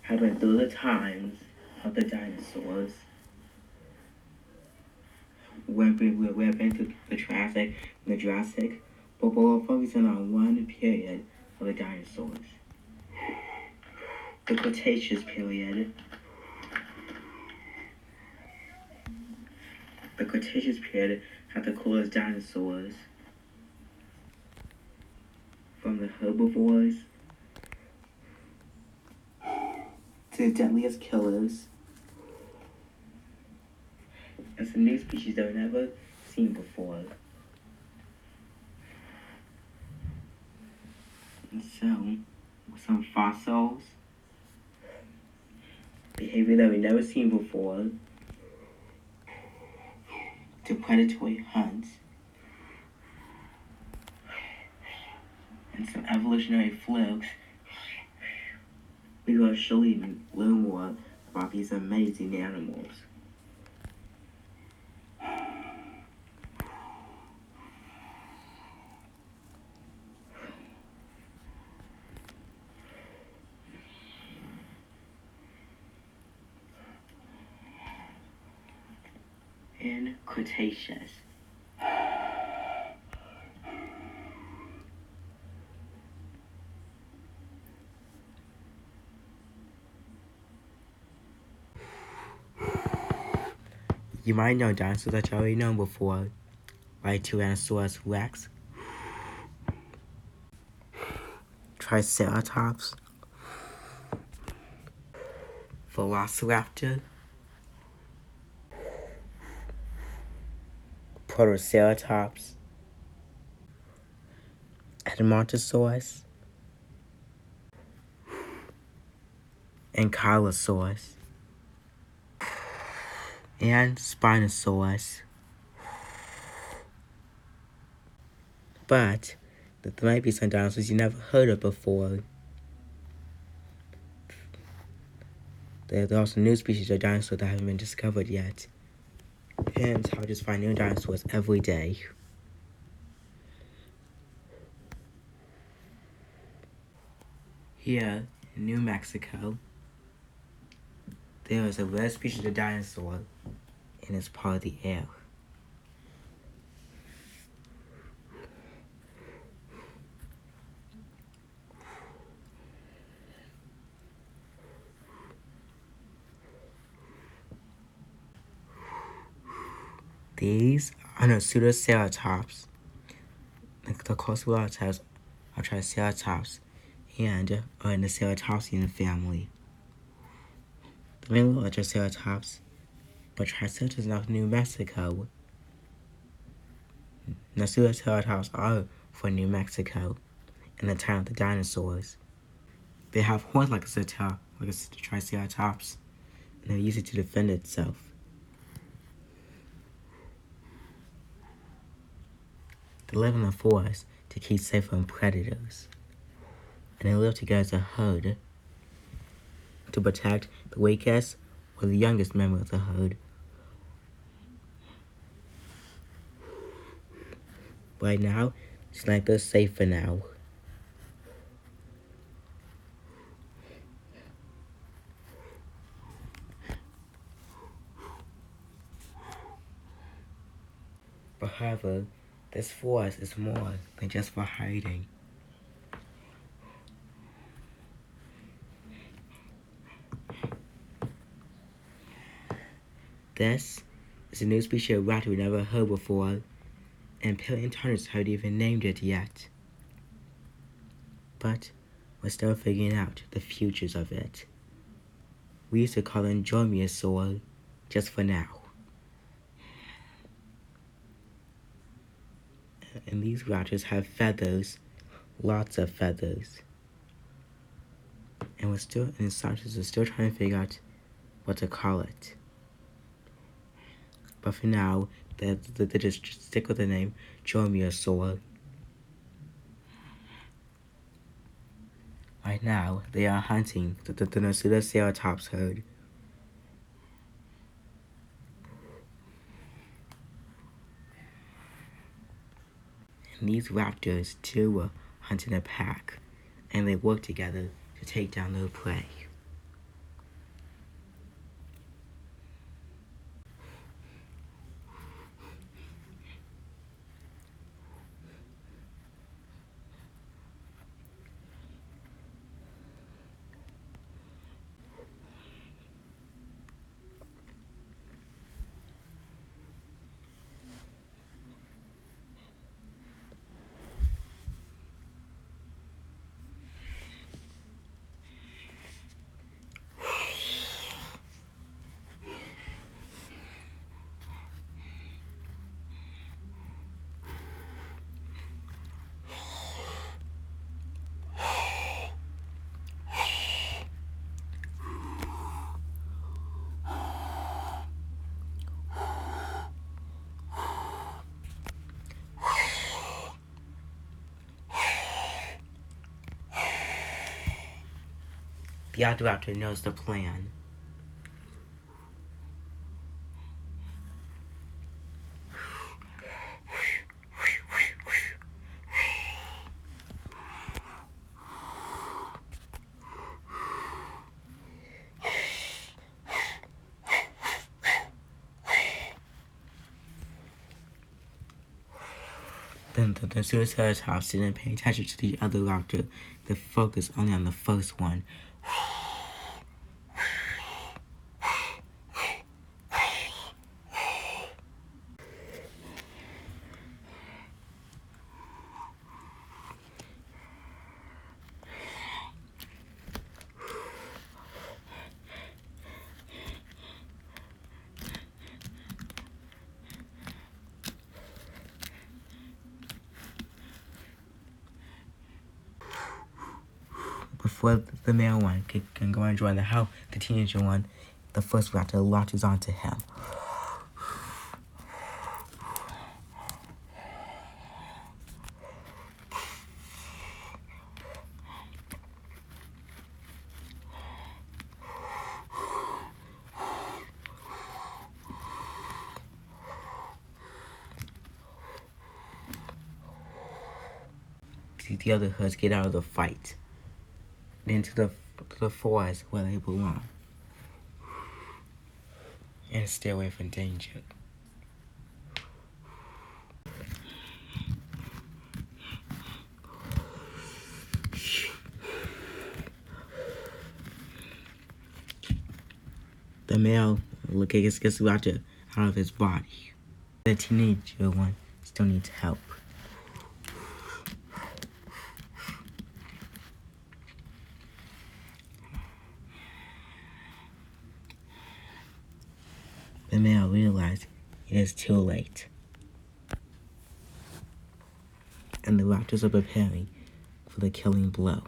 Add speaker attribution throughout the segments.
Speaker 1: have been through the times of the dinosaurs. We've been through the Triassic and the Jurassic, but we're focusing on one period of the dinosaurs. The Cretaceous period. The Cretaceous period had the coolest dinosaurs, from the herbivores to the deadliest killers, and some new species that were never seen before. And so, some fossils, behavior that we've never seen before, to predatory hunts, and some evolutionary flukes, we will surely learn more about these amazing animals. In Cretaceous. You might know dinosaurs that you already known before, like Tyrannosaurus rex, Triceratops, Velociraptor, Protoceratops, Edmontosaurus, Ankylosaurus, and Spinosaurus. But there might be some dinosaurs you never heard of before. There are also new species of dinosaurs that haven't been discovered yet. Hence, how I just find new dinosaurs every day. Here in New Mexico, there is a rare species of dinosaur, and it's part of the air. These are the pseudoceratops. The close relatives are Triceratops and are in the ceratopsian family. The main are Triceratops, but Triceratops is not New Mexico. The pseudoceratops are from New Mexico in the time of the dinosaurs. They have horns like a Triceratops, and they use it to defend itself. They live in the forest to keep safe from predators, and they live together as a herd to protect the weakest or the youngest member of the herd. Right now, it's like they're safe for now. But however, this forest is more than just for hiding. This is a new species of rat we never heard before, and paleontologists haven't even named it yet. But we're still figuring out the futures of it. We used to call them dromaeosaur, just for now. And these raptors have feathers, lots of feathers. And scientists are still trying to figure out what to call it. But for now, they just stick with the name dromaeosaur. Right now, they are hunting the Pseudoceratops herd. And these raptors, too, hunt in a pack, and they work together to take down their prey. The other raptor knows the plan. Then the Pseudoceratops didn't pay attention to the other raptor. They focused only on the first one. Before the male one can go and join the teenager one, the first raptor latches onto him. The other herds get out of the fight, into the forest where they belong, and stay away from danger. The male gets the raptor out of his body. The teenager one still needs help. The male realized it is too late, and the raptors are preparing for the killing blow.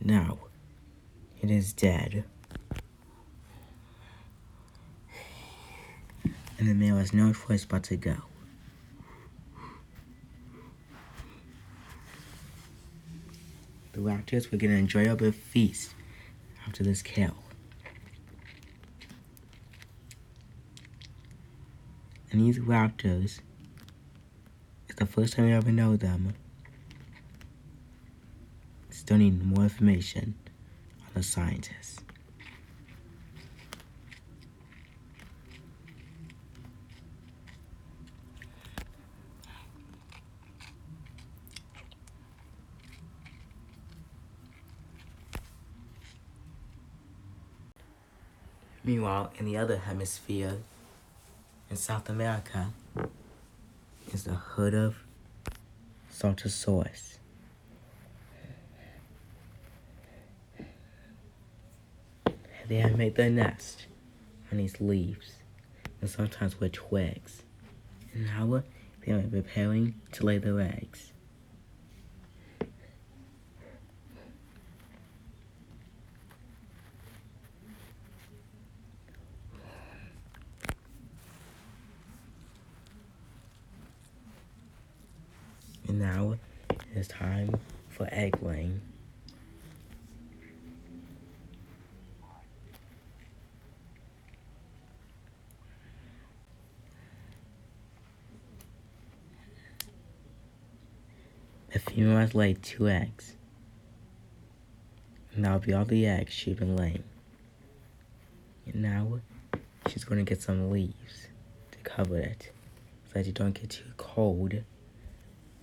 Speaker 1: Now, it is dead, and the male has no choice but to go. The raptors will get an enjoyable feast after this kill. And these raptors, it's the first time you ever know them. Still need more information on the scientists. Meanwhile, in the other hemisphere, in South America, is the herd of Saltosaurus. They have made their nest on these leaves, and sometimes with twigs. And now they are preparing to lay their eggs. And now it is time for egg laying. The female has laid 2 eggs, and that'll be all the eggs she's been laying. And now she's going to get some leaves to cover it so that you don't get too cold.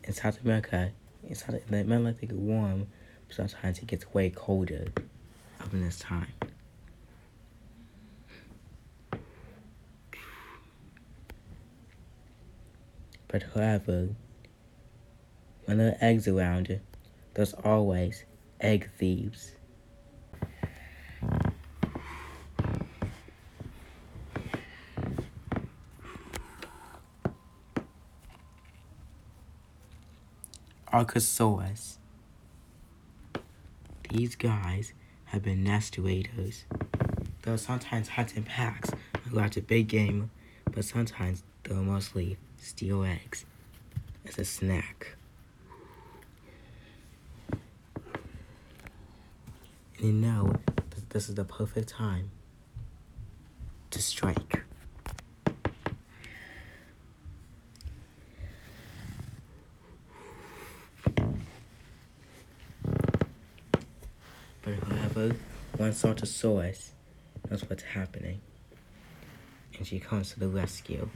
Speaker 1: In South America, it might like to get warm, but sometimes it gets way colder up in this time. But however, when there are eggs around, there's always egg thieves. Archosaurus. These guys have been nest raiders. They'll sometimes hunt in packs and go after big game, but sometimes they'll mostly steal eggs as a snack. And you know that this is the perfect time to strike. But whoever wants Altosaurus knows what's happening, and she comes to the rescue.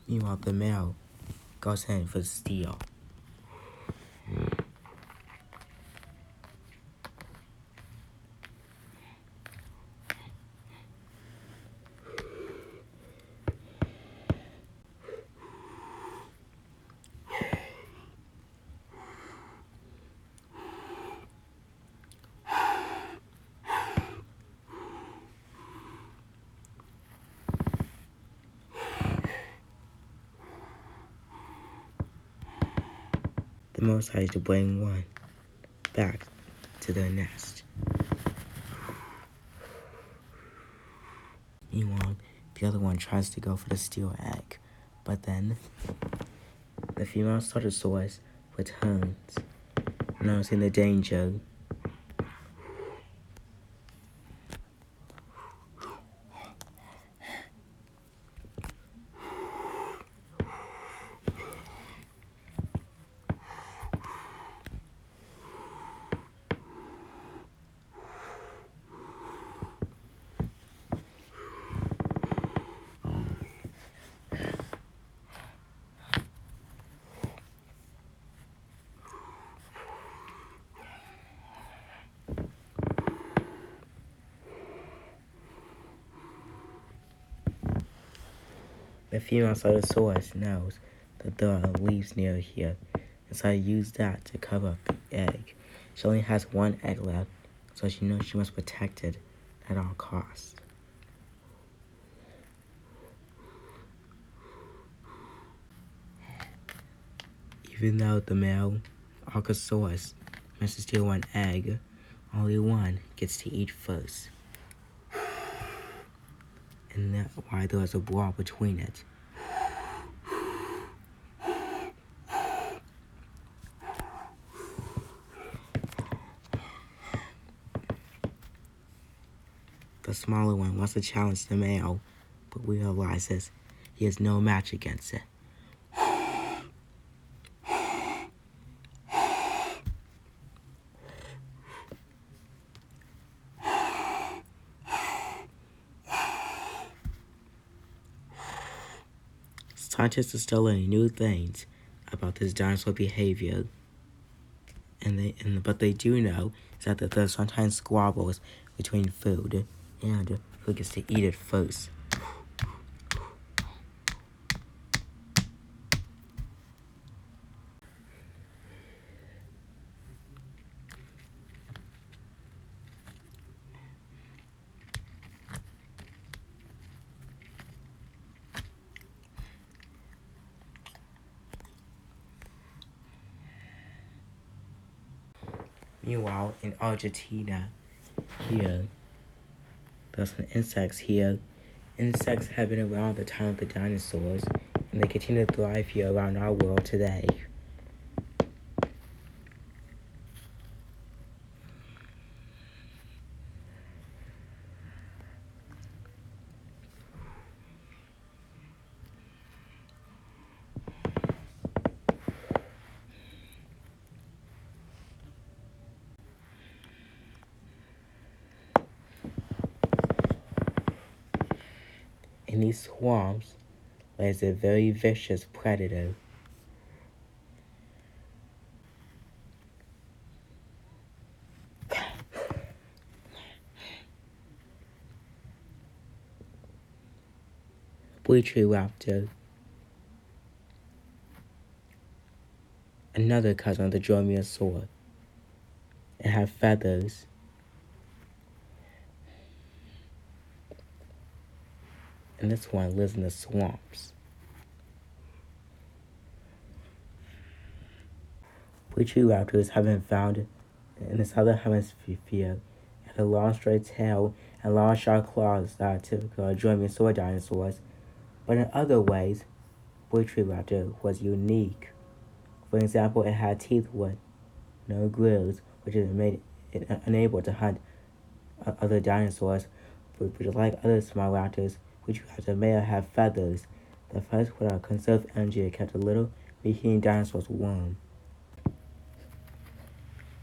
Speaker 1: Meanwhile, the male goes in for the steal. The male decides to bring one back to their nest. Meanwhile, the other one tries to go for the steel egg, but then the female Altosaurus returns, announcing the danger. The female Altosaurus knows that there are leaves near here, and so I use that to cover up the egg. She only has one egg left, so she knows she must protect it at all costs. Even though the male Allosaurus must steal one egg, only one gets to eat first. And that's why there was a brawl between it. The smaller one wants to challenge the male, but realizes he has no match against it. Scientists are still learning new things about this dinosaur behavior, but they do know that there are sometimes squabbles between food and who gets to eat it first. Meanwhile, in Argentina, here, there's some insects here. Insects have been around the time of the dinosaurs, and they continue to thrive here around our world today. In these swamps lies a very vicious predator. Buitree raptor, another cousin of the dromaeosaur. It have feathers. and this one lives in the swamps. Velociraptors have been found in the southern hemisphere, and a long straight tail and long sharp claws that are typical of dromaeosaur dinosaurs, but in other ways, Velociraptor was unique. For example, it had teeth with no grills, which made it unable to hunt other dinosaurs, but like other small raptors, Velociraptor may have feathers. The feathers would conserve energy and kept the little receding dinosaurs warm.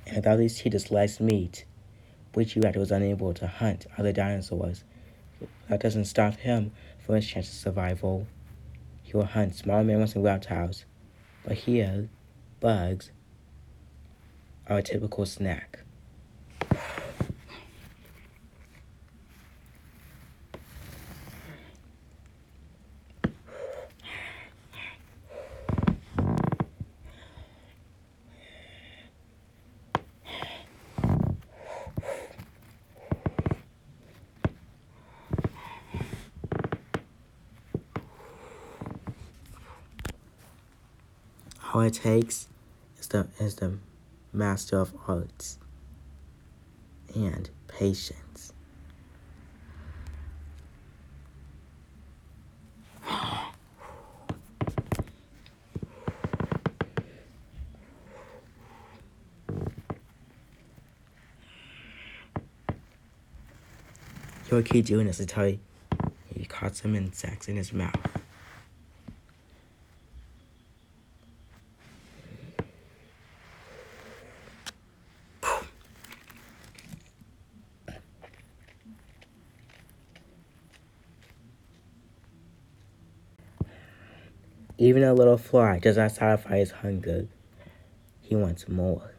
Speaker 1: And without these teeth to slice meat, Velociraptor was unable to hunt other dinosaurs. That doesn't stop him from his chance of survival. He will hunt small mammals and reptiles, but here, bugs are a typical snack. All it takes is the master of arts and patience. He'll keep doing this until he caught some insects in his mouth. Even a little fly does not satisfy his hunger. He wants more.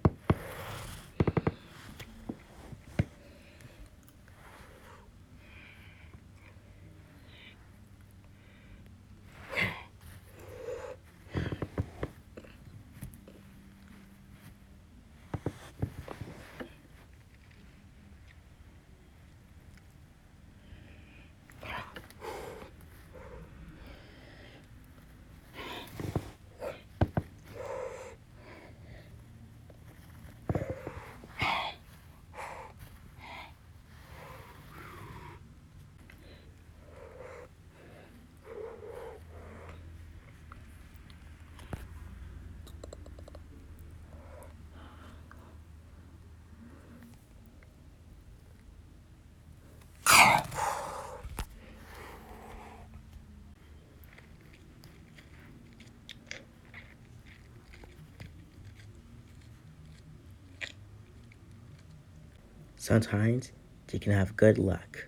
Speaker 1: Sometimes you can have good luck.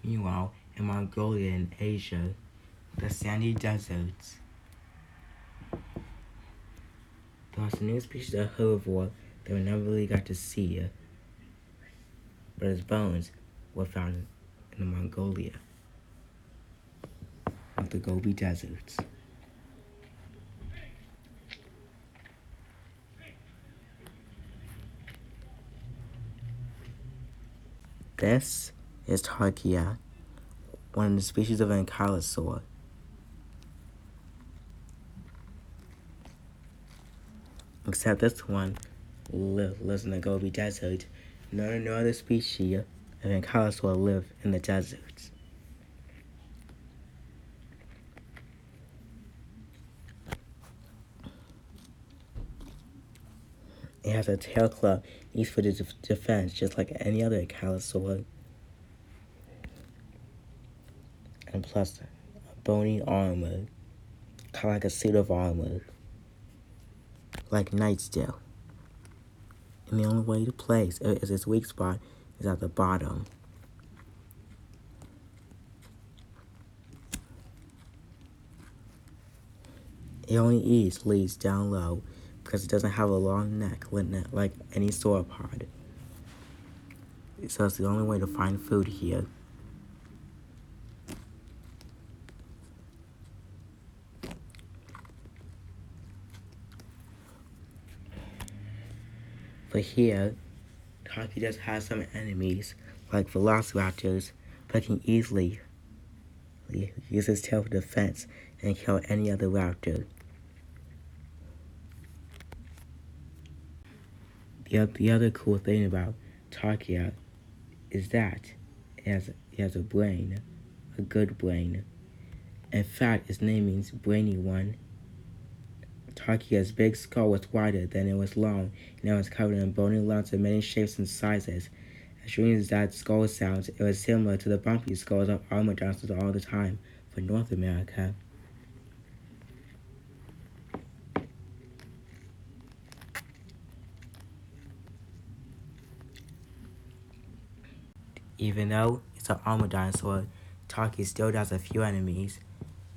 Speaker 1: Meanwhile, in Mongolia and Asia, the sandy deserts, there was a new species of herbivore that we never really got to see, but its bones were found in the Mongolia of the Gobi deserts. This is Tarkia, one of the species of ankylosaur. Except this one lives in the Gobi Desert. No other species of ankylosaur live in the deserts. It has a tail club used for defense, just like any other ankylosaur. And plus, a bony armor, kind of like a suit of armor, like knights do. And the only way to place is its weak spot is at the bottom. It only eats leaves down low because it doesn't have a long neck like any sauropod. So it's the only way to find food here. But here, Taki does have some enemies, like velociraptors, but can easily use his tail for defense and kill any other raptor. The other cool thing about Tarkia is that he has a brain, a good brain. In fact, its name means brainy one. Tarkia's big skull was wider than it was long, and it was covered in bony lumps of many shapes and sizes. As strange as that skull sounds, it was similar to the bumpy skulls of armored dinosaurs all the time for North America. Even though it's an armored dinosaur, Tarky still has a few enemies,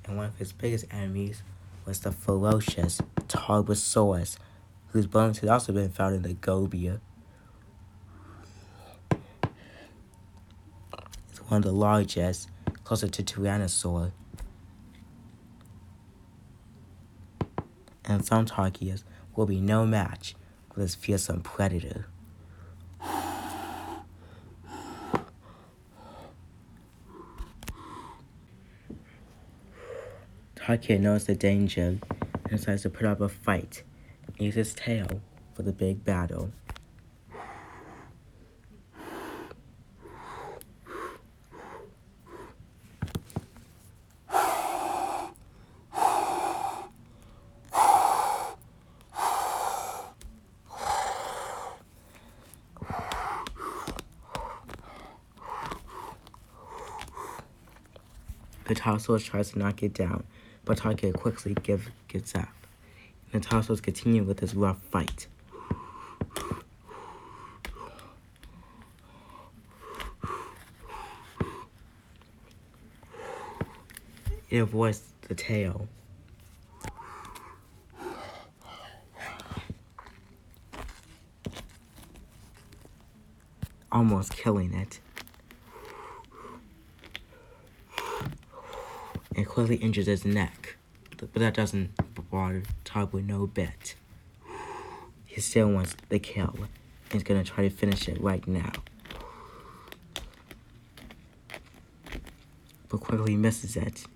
Speaker 1: and one of his biggest enemies was the ferocious Tarbosaurus, whose bones had also been found in the Gobia. It's one of the largest, closer to Tyrannosaur. And some Tarkias will be no match for this fearsome predator. Tarkia knows the danger and decides to put up a fight and use his tail for the big battle. The Tyrannosaurus tries to knock it down, but Tarkia quickly gives up. And the Tyrannosaurus continue with this rough fight. It avoids the tail. Almost killing it. And quickly injures his neck. But that doesn't bother Tarboy no bit. He still wants the kill. And he's gonna try to finish it right now. But quickly misses it.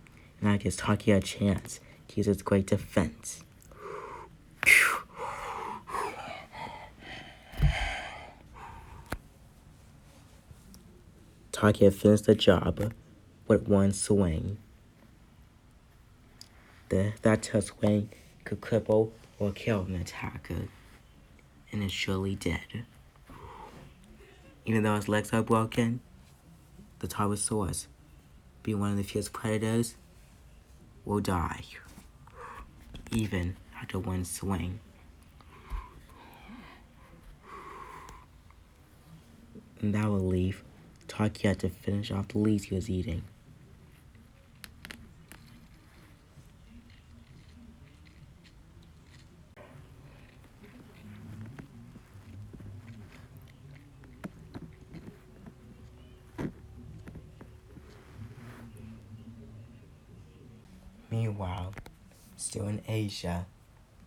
Speaker 1: And that gives Taki a chance to use its great defense. Taki had finished the job with one swing. That swing could cripple or kill an attacker. And it surely did. Even though his legs are broken, the Tarbosaurus, being one of the fierce predators, will die. Even after one swing. And that will leave Tarkia to finish off the leaves he was eating. Meanwhile, still in Asia,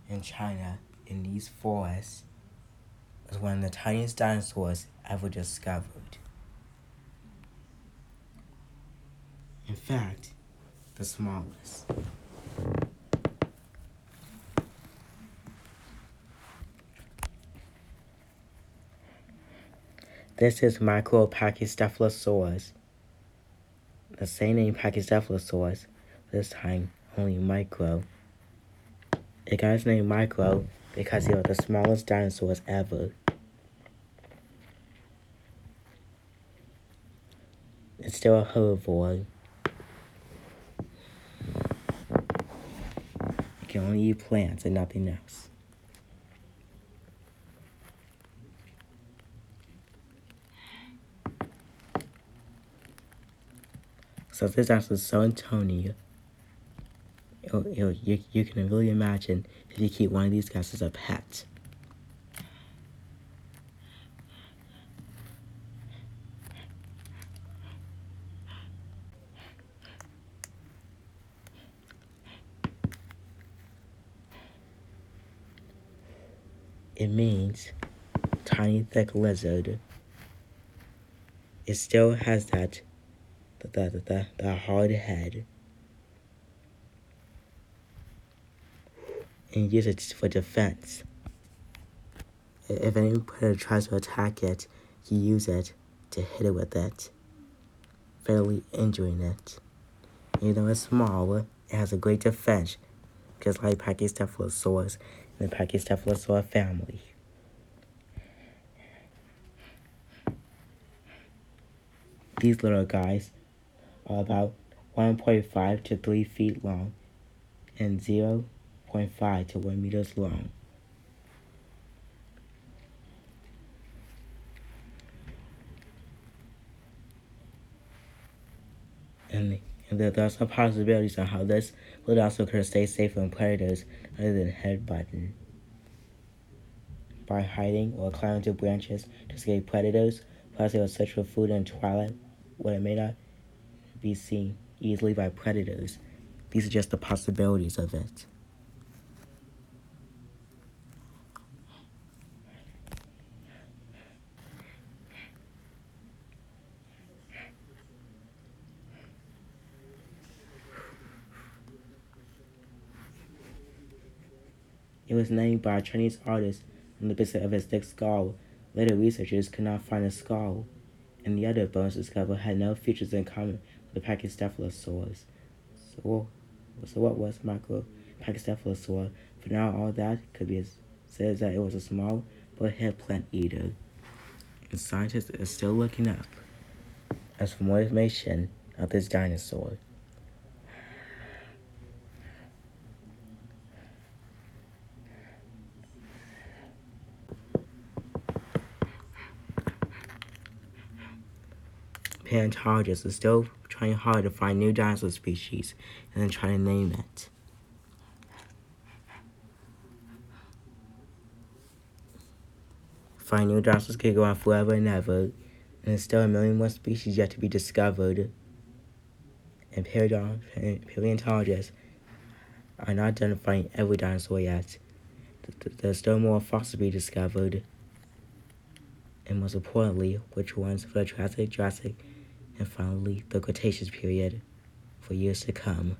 Speaker 1: in China, in these forests, was one of the tiniest dinosaurs ever discovered. In fact, the smallest. This is Micropachycephalosaurus. The same name Pachycephalosaurus, this time only micro. It got its name micro because they were the smallest dinosaurs ever. It's still a herbivore. It can only eat plants and nothing else. So this dinosaur is so tiny. You can really imagine if you keep one of these guys as a pet. It means tiny thick lizard. It still has that hard head, and use it for defense. If any predator tries to attack it, you use it to hit it with it, fatally injuring it. Even though it's small, it has a great defense, just like Pachycephalosaurus and the Pachycephalosaur family. These little guys are about 1.5 to 3 feet long and 0.5 to 1 meters long. And there are some possibilities on how this little dinosaur could stay safe from predators other than headbutting. By hiding or climbing to branches to escape predators, plus they will search for food in twilight where it may not be seen easily by predators. These are just the possibilities of it. It was named by a Chinese artist on the basis of its thick skull. Later researchers could not find a skull, and the other bones discovered had no features in common with the Pachycephalosaurs. So what was Micro Pachycephalosaur? For now, all that could be said is that it was a small but head plant eater. And scientists are still looking up as for more information of this dinosaur. Paleontologists are still trying hard to find new dinosaur species and then trying to name it. Find new dinosaurs could go on forever and ever, and there's still a million more species yet to be discovered. And paleontologists are not done finding every dinosaur yet. There's still more fossils to be discovered, and most importantly, which ones for the Triassic, Jurassic, and finally the Cretaceous period for years to come.